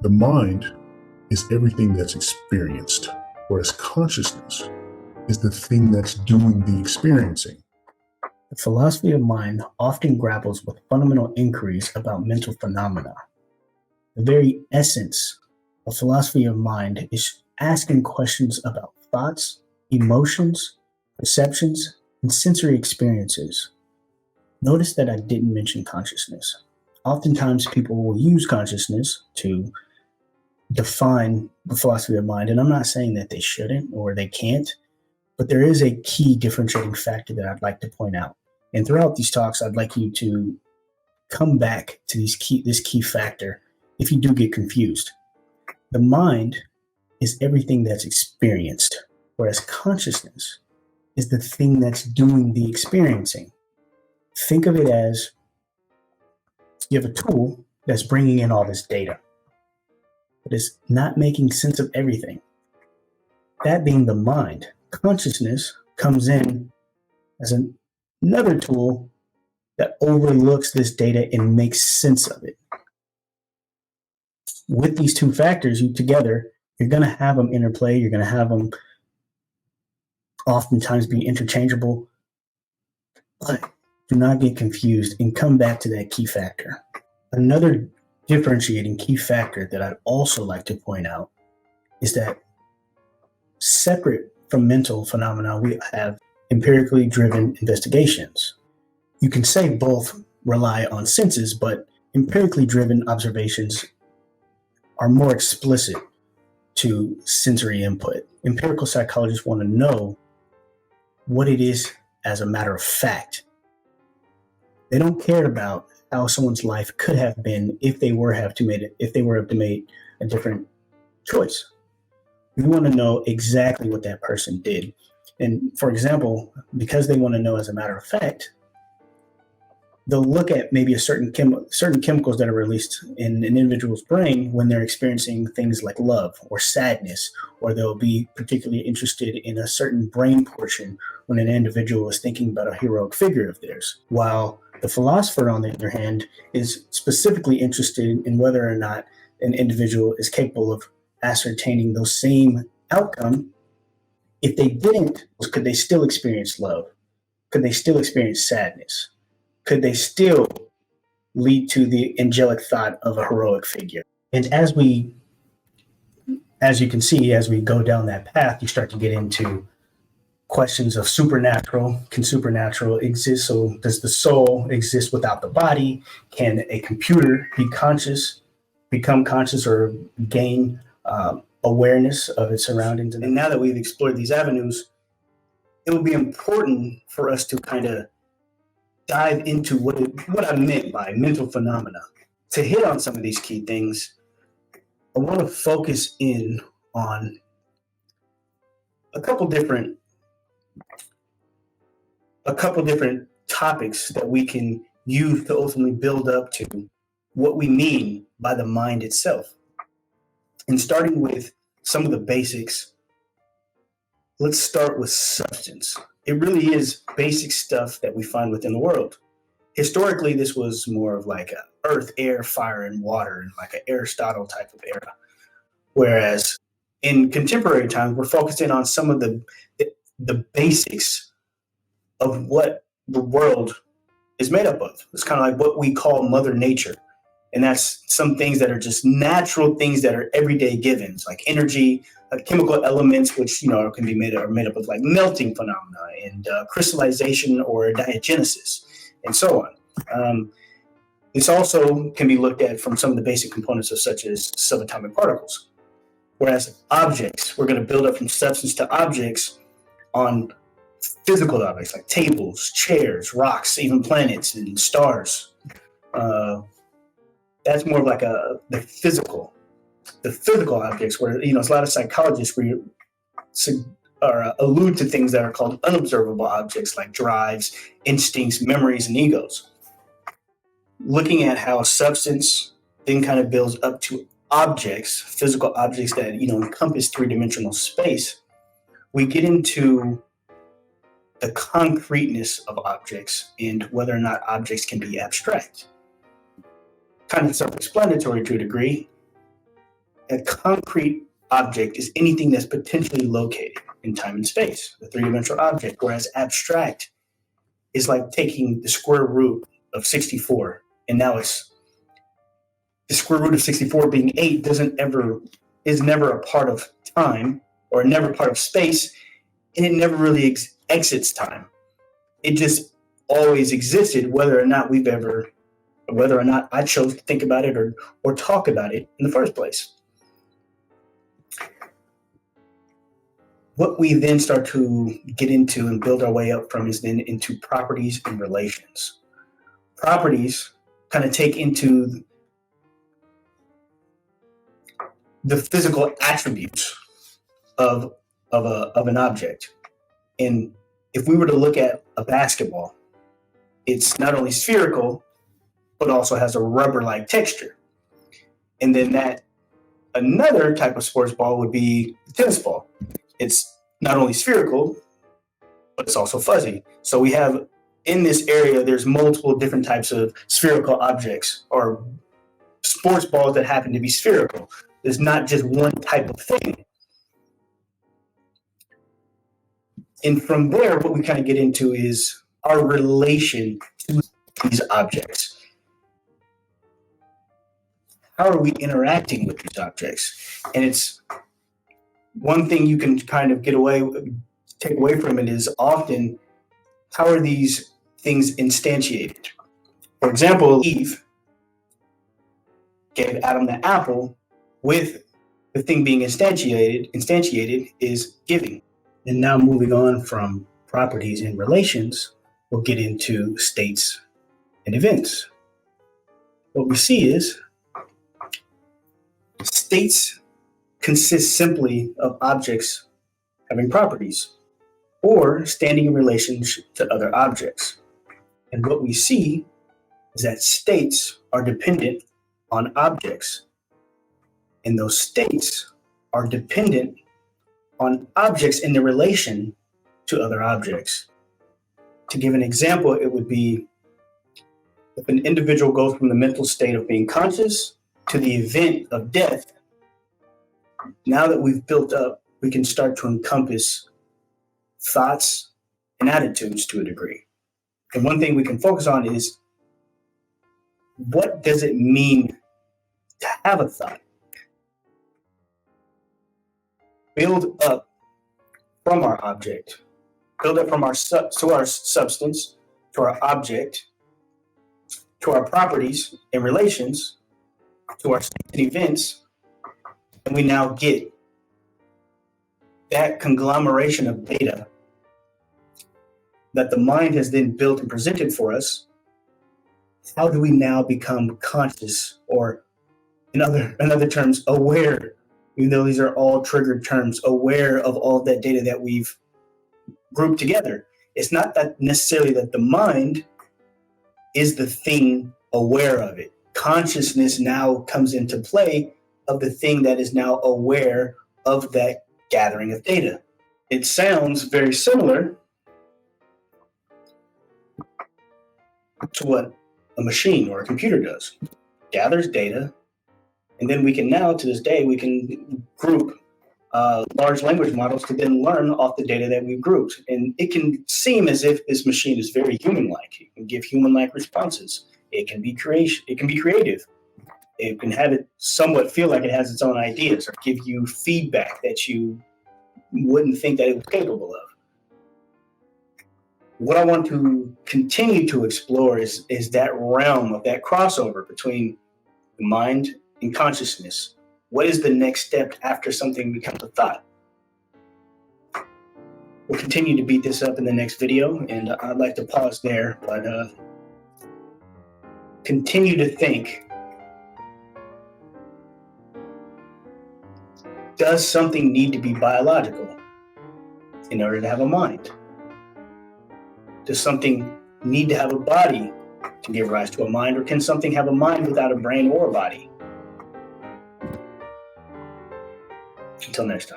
The mind is everything that's experienced, whereas consciousness is the thing that's doing the experiencing. The philosophy of mind often grapples with fundamental inquiries about mental phenomena. The very essence of philosophy of mind is asking questions about thoughts, emotions, perceptions, and sensory experiences. Notice that I didn't mention consciousness. Oftentimes, people will use consciousness to define the philosophy of mind, and I'm not saying that they shouldn't or they can't, but there is a key differentiating factor that I'd like to point out. And throughout these talks, I'd like you to come back to this key factor if you do get confused. The mind is everything that's experienced, whereas consciousness is the thing that's doing the experiencing. Think of it as you have a tool that's bringing in all this data, but it's not making sense of everything. That being the mind, consciousness comes in as another tool that overlooks this data and makes sense of it. With these two factors, together, you're going to have them interplay. You're going to have them oftentimes be interchangeable, but do not get confused and come back to that key factor. Another differentiating key factor that I'd also like to point out is that separate from mental phenomena, we have empirically driven investigations. You can say both rely on senses, but empirically driven observations are more explicit to sensory input. Empirical psychologists want to know what it is as a matter of fact. They don't care about how someone's life could have been if they were to make a different choice. We want to know exactly what that person did. And for example, because they want to know as a matter of fact, they'll look at maybe certain chemicals that are released in an individual's brain when they're experiencing things like love or sadness, or they'll be particularly interested in a certain brain portion when an individual is thinking about a heroic figure of theirs. While the philosopher, on the other hand, is specifically interested in whether or not an individual is capable of ascertaining those same outcome. If they didn't, could they still experience love? Could they still experience sadness? Could they still lead to the angelic thought of a heroic figure? And as you can see, as we go down that path, you start to get into questions of supernatural. Can supernatural exist? So does the soul exist without the body? Can a computer become conscious, or gain awareness of its surroundings? And now that we've explored these avenues, it will be important for us to kind of dive into what I meant by mental phenomena. To hit on some of these key things, I want to focus in on a couple different topics that we can use to ultimately build up to what we mean by the mind itself. And starting with some of the basics, let's start with substance. It really is basic stuff that we find within the world. Historically, this was more of like a earth, air, fire, and water, like an Aristotle type of era. Whereas in contemporary times, we're focusing on some of the basics of what the world is made up of. It's kind of like what we call Mother Nature. And that's some things that are just natural things that are everyday givens, like energy, chemical elements, which can be made up of like melting phenomena and crystallization or diagenesis, and so on. This also can be looked at from some of the basic components of such as subatomic particles. Whereas objects, we're going to build up from substance to objects on physical objects like tables, chairs, rocks, even planets and stars. That's more of like the physical objects, where there's a lot of psychologists allude to things that are called unobservable objects like drives, instincts, memories, and egos. Looking at how substance then kind of builds up to objects, physical objects that encompass three-dimensional space, we get into the concreteness of objects and whether or not objects can be abstract. Kind of self-explanatory to a degree. a concrete object is anything that's potentially located in time and space, a three-dimensional object, whereas abstract is like taking the square root of 64, and now it's the square root of 64 being 8 is never a part of time or never part of space, and it never really exits time. It just always existed, whether or not I chose to think about it or talk about it in the first place. What we then start to get into and build our way up from is then into properties and relations. Properties kind of take into the physical attributes of an object. And if we were to look at a basketball, it's not only spherical, but also has a rubber-like texture. And then another type of sports ball would be the tennis ball. It's not only spherical, but it's also fuzzy. So we have in this area, there's multiple different types of spherical objects or sports balls that happen to be spherical. There's not just one type of thing. And from there, what we kind of get into is our relation to these objects. How are we interacting with these objects? And it's one thing you can kind of take away from it is often, how are these things instantiated? For example, Eve gave Adam the apple, with the thing being instantiated is giving. And now moving on from properties and relations, we'll get into states and events. What we see is states consist simply of objects having properties or standing in relation to other objects. And what we see is that states are dependent on objects, and those states are dependent on objects in their relation to other objects. To give an example, it would be if an individual goes from the mental state of being conscious to the event of death. Now that we've built up, we can start to encompass thoughts and attitudes to a degree. And one thing we can focus on is, what does it mean to have a thought? Build up from our object, build up from our substance, to our object, to our properties and relations, to our events, and we now get that conglomeration of data that the mind has then built and presented for us. How do we now become conscious, or in other terms, aware, even though these are all triggered terms, aware of all that data that we've grouped together? It's not that necessarily that the mind is the thing aware of it. Consciousness now comes into play of the thing that is now aware of that gathering of data. It sounds very similar to what a machine or a computer does. Gathers data, and then we can now, to this day, we can group large language models to then learn off the data that we've grouped. And it can seem as if this machine is very human-like. It can give human-like responses. It can be creative. It can have it somewhat feel like it has its own ideas, or give you feedback that you wouldn't think that it was capable of. What I want to continue to explore is that realm of that crossover between the mind and consciousness. What is the next step after something becomes a thought? We'll continue to beat this up in the next video, and I'd like to pause there, but continue to think. Does something need to be biological in order to have a mind? Does something need to have a body to give rise to a mind, or can something have a mind without a brain or a body? Until next time.